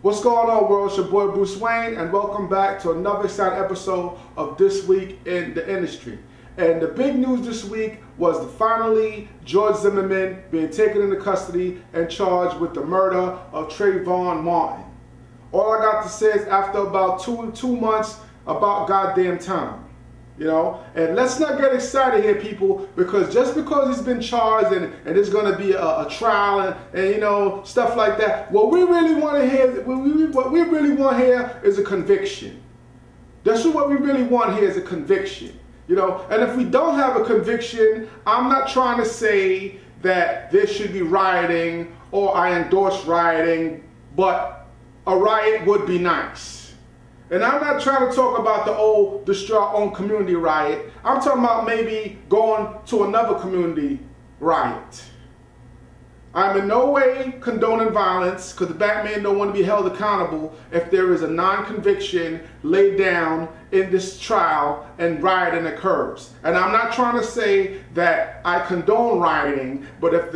What's going on, world? It's your boy Bruce Wayne, and welcome back to another exciting episode of This Week in the Industry. And the big news this week was finally George Zimmerman being taken into custody and charged with the murder of Trayvon Martin. All I got to say is after about two months, about goddamn time. You know, and let's not get excited here, people, because just because he's been charged and there's going to be a trial and you know, stuff like that, what we really want to hear, what we really want here is a conviction. That's what we really want here is a conviction. You know, and if we don't have a conviction, I'm not trying to say that there should be rioting or I endorse rioting, but a riot would be nice. And I'm not trying to talk about the old destroy our own community riot. I'm talking about maybe going to another community riot. I'm in no way condoning violence because the Batman don't want to be held accountable if there is a non-conviction laid down in this trial and rioting occurs. And I'm not trying to say that I condone rioting, but if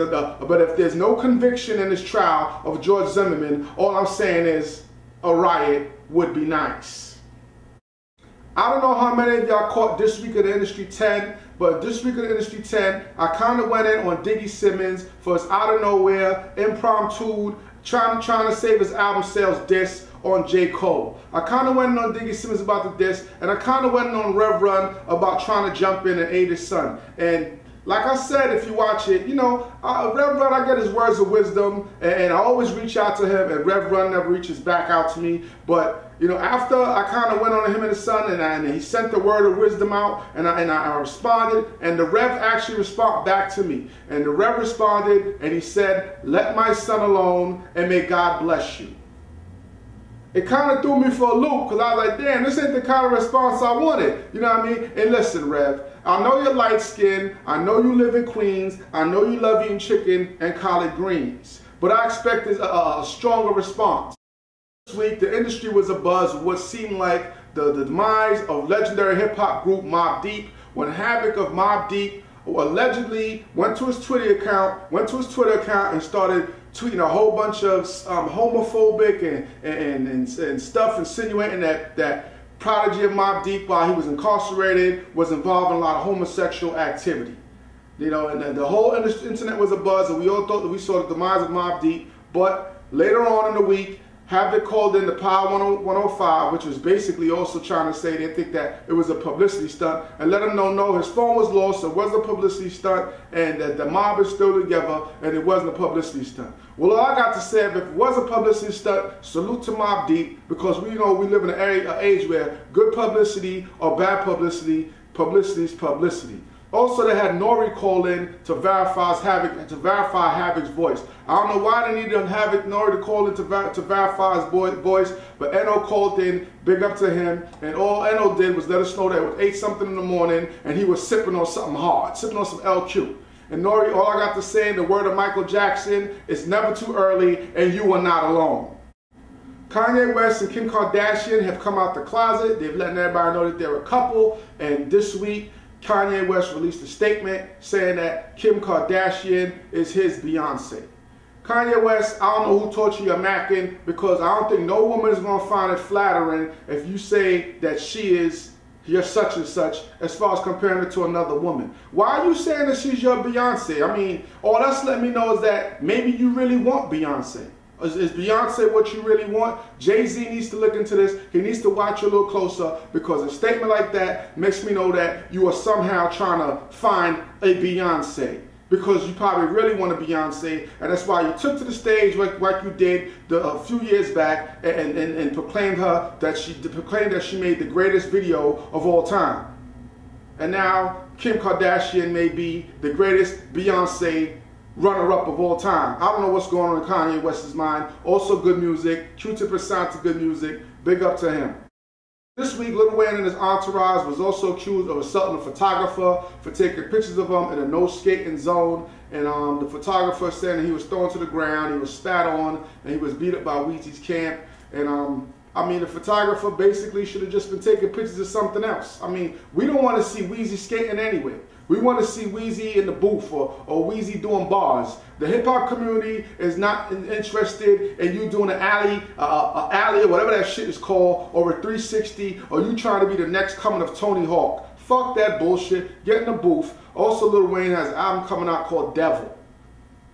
there's no conviction in this trial of George Zimmerman, all I'm saying is a riot would be nice. I don't know how many of y'all caught This Week in the Industry 10, but This Week in the Industry 10, I kind of went in on Diddy Simmons for his out of nowhere, impromptu, trying to save his album sales diss on J. Cole. I kind of went in on Diddy Simmons about the diss, and I kind of went in on Rev Run about trying to jump in and aid his son. And like I said, if you watch it, you know, Rev Run, I get his words of wisdom, and I always reach out to him, and Rev Run never reaches back out to me. But, you know, after I kind of went on him and his son, and he sent the word of wisdom out, and I responded, and the Rev actually responded back to me. And the Rev responded, and he said, "Let my son alone, and may God bless you." It kind of threw me for a loop, because I was like, damn, this ain't the kind of response I wanted. You know what I mean? And listen, Rev, I know you're light skinned, I know you live in Queens, I know you love eating chicken and collard greens, but I expected a stronger response. This week, the industry was abuzz with what seemed like the demise of legendary hip-hop group Mobb Deep, when Havoc of Mobb Deep allegedly went to his Twitter account and started tweeting a whole bunch of homophobic and stuff, insinuating that prodigy of Mobb Deep, while he was incarcerated, was involved in a lot of homosexual activity. You know, and the whole internet was abuzz, and we all thought that we saw the demise of Mobb Deep. But later on in the week, Havoc called in the Power 105, which was basically also trying to say they think that it was a publicity stunt, and let him know, no, his phone was lost, it wasn't a publicity stunt, and that the mob is still together, and it wasn't a publicity stunt. Well, all I got to say, if it was a publicity stunt, salute to Mobb Deep, because we know we live in an age where good publicity or bad publicity, publicity is publicity. Also, they had Nori call in to verify Havoc's voice. I don't know why they needed Nori to call in to verify his voice, but Eno called in, big up to him, and all Eno did was let us know that it was 8 something in the morning, and he was sipping on something hard, sipping on some LQ. And Nori, all I got to say in the word of Michael Jackson, it's never too early, and you are not alone. Kanye West and Kim Kardashian have come out the closet. They've let everybody know that they're a couple, and this week, Kanye West released a statement saying that Kim Kardashian is his Beyonce. Kanye West, I don't know who taught you your macking, because I don't think no woman is going to find it flattering if you say that she is your such and such as far as comparing her to another woman. Why are you saying that she's your Beyonce? I mean, all that's letting me know is that maybe you really want Beyonce. Is Beyonce what you really want? Jay-Z needs to look into this. He needs to watch you a little closer, because a statement like that makes me know that you are somehow trying to find a Beyonce, because you probably really want a Beyonce, and that's why you took to the stage like you did a few years back and proclaimed that she made the greatest video of all time. And now Kim Kardashian may be the greatest Beyonce runner-up of all time. I don't know what's going on in Kanye West's mind. Also good music. Q-Tip is signed to good music. Big up to him. This week, Lil Wayne and his entourage was also accused of assaulting a photographer for taking pictures of him in a no-skating zone. And the photographer said he was thrown to the ground, he was spat on, and he was beat up by Weezy's camp. And I mean, the photographer basically should have just been taking pictures of something else. I mean, we don't want to see Weezy skating anyway. We want to see Weezy in the booth or Weezy doing bars. The hip hop community is not interested in you doing an alley or whatever that shit is called, or a 360, or you trying to be the next coming of Tony Hawk. Fuck that bullshit. Get in the booth. Also, Lil Wayne has an album coming out called Devil.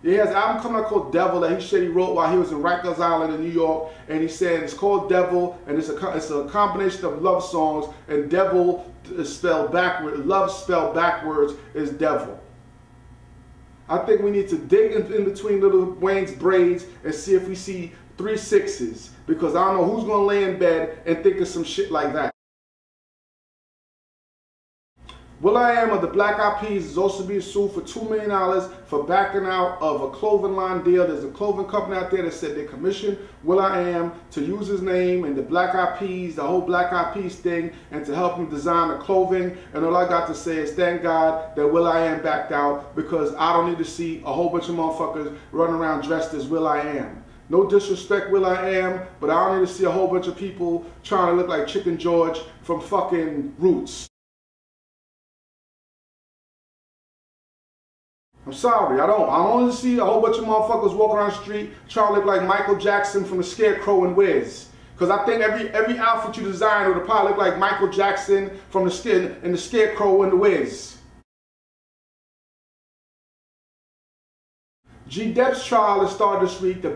He has an album coming out called Devil that he said he wrote while he was in Rikers Island in New York, and he said it's called Devil, and it's a combination of love songs, and Devil is spelled backwards. Love spelled backwards is Devil. I think we need to dig in between Lil Wayne's braids and see if we see 3 6s, because I don't know who's gonna lay in bed and think of some shit like that. Will.i.am of the Black Eyed Peas is also being sued for $2 million for backing out of a clothing line deal. There's a clothing company out there that said they commissioned Will.i.am to use his name and the Black Eyed Peas, the whole Black Eyed Peas thing, and to help him design the clothing. And all I got to say is thank God that Will.i.am backed out, because I don't need to see a whole bunch of motherfuckers running around dressed as Will.i.am. No disrespect, Will.i.am, but I don't need to see a whole bunch of people trying to look like Chicken George from fucking Roots. I'm sorry, I don't want to see a whole bunch of motherfuckers walking around the street trying to look like Michael Jackson from the Scarecrow and Wiz. Because I think every outfit you design would probably look like Michael Jackson from the Scarecrow and the Wiz. G-Dep's trial has started this week. The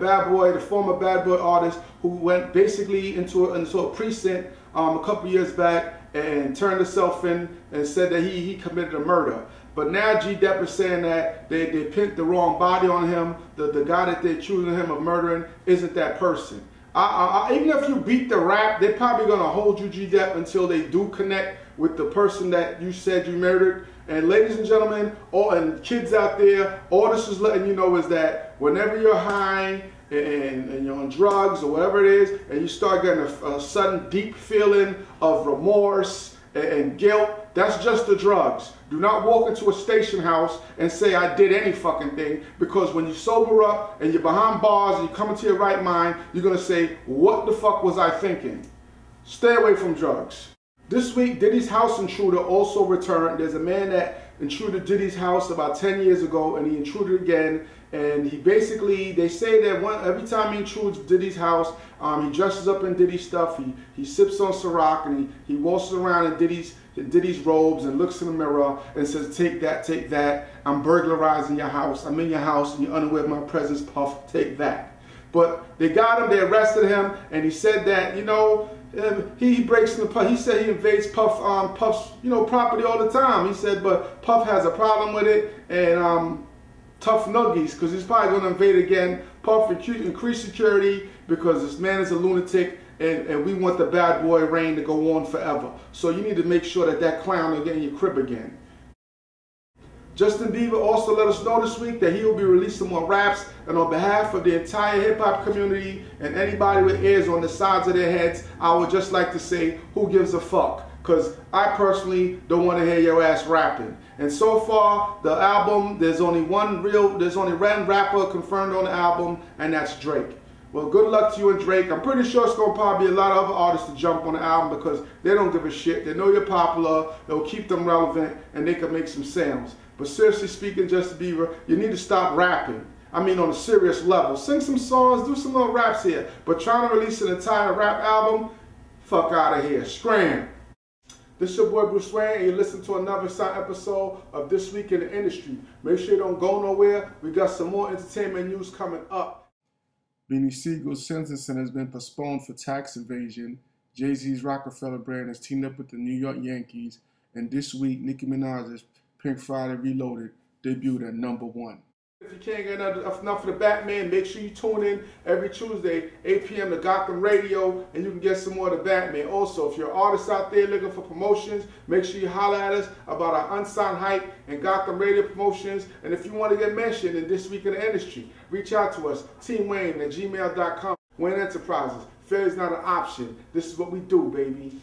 former bad boy artist who went basically into a precinct a couple years back and turned himself in and said that he committed a murder. But now G-Dep is saying that they pinned the wrong body on him. The guy that they're accusing him of murdering isn't that person. Even if you beat the rap, they're probably going to hold you, G-Dep, until they do connect with the person that you said you murdered. And ladies and gentlemen, and kids out there, all this is letting you know is that whenever you're high and you're on drugs or whatever it is, and you start getting a sudden deep feeling of remorse and guilt, that's just the drugs. Do not walk into a station house and say I did any fucking thing, because when you sober up and you're behind bars and you come into your right mind, you're going to say, what the fuck was I thinking? Stay away from drugs. This week, Diddy's house intruder also returned. There's a man that intruded Diddy's house about 10 years ago, and he intruded again. And he basically, they say that every time he intrudes Diddy's house, he dresses up in Diddy stuff, he sips on Ciroc, and he walks around in Diddy's robes and looks in the mirror and says, take that, I'm burglarizing your house, I'm in your house and you're unaware of my presence, Puff, take that. But they got him, they arrested him, and he said that, you know, he breaks in the Puff. He said he invades Puff's, you know, property all the time. He said, but Puff has a problem with it, and tough nuggies, because he's probably going to invade again. Puff, increase security, because this man is a lunatic, and we want the bad boy reign to go on forever. So you need to make sure that that clown will get in your crib again. Justin Bieber also let us know this week that he will be releasing more raps, and on behalf of the entire hip-hop community and anybody with ears on the sides of their heads, I would just like to say, who gives a fuck? Because I personally don't want to hear your ass rapping. And so far, the album, there's only one rapper confirmed on the album, and that's Drake. Well, good luck to you and Drake. I'm pretty sure it's going to probably be a lot of other artists to jump on the album, because they don't give a shit. They know you're popular, they'll keep them relevant, and they can make some sounds. But seriously speaking, Justin Bieber, you need to stop rapping. I mean, on a serious level. Sing some songs, do some little raps here. But trying to release an entire rap album, fuck out of here. Scram. This is your boy Bruce Wayne, and you listen to another episode of This Week in the Industry. Make sure you don't go nowhere. We got some more entertainment news coming up. Beanie Siegel's sentencing has been postponed for tax evasion. Jay-Z's Rockefeller brand has teamed up with the New York Yankees. And this week, Nicki Minaj's Pink Friday Reloaded debuted at #1. If you can't get enough of the Batman, make sure you tune in every Tuesday, 8 p.m. to Gotham Radio, and you can get some more of the Batman. Also, if you're an artist out there looking for promotions, make sure you holler at us about our Unsigned Hype and Gotham Radio promotions. And if you want to get mentioned in This Week in the Industry, reach out to us, teamwayne@gmail.com. Wayne Enterprises. Failure's not an option. This is what we do, baby.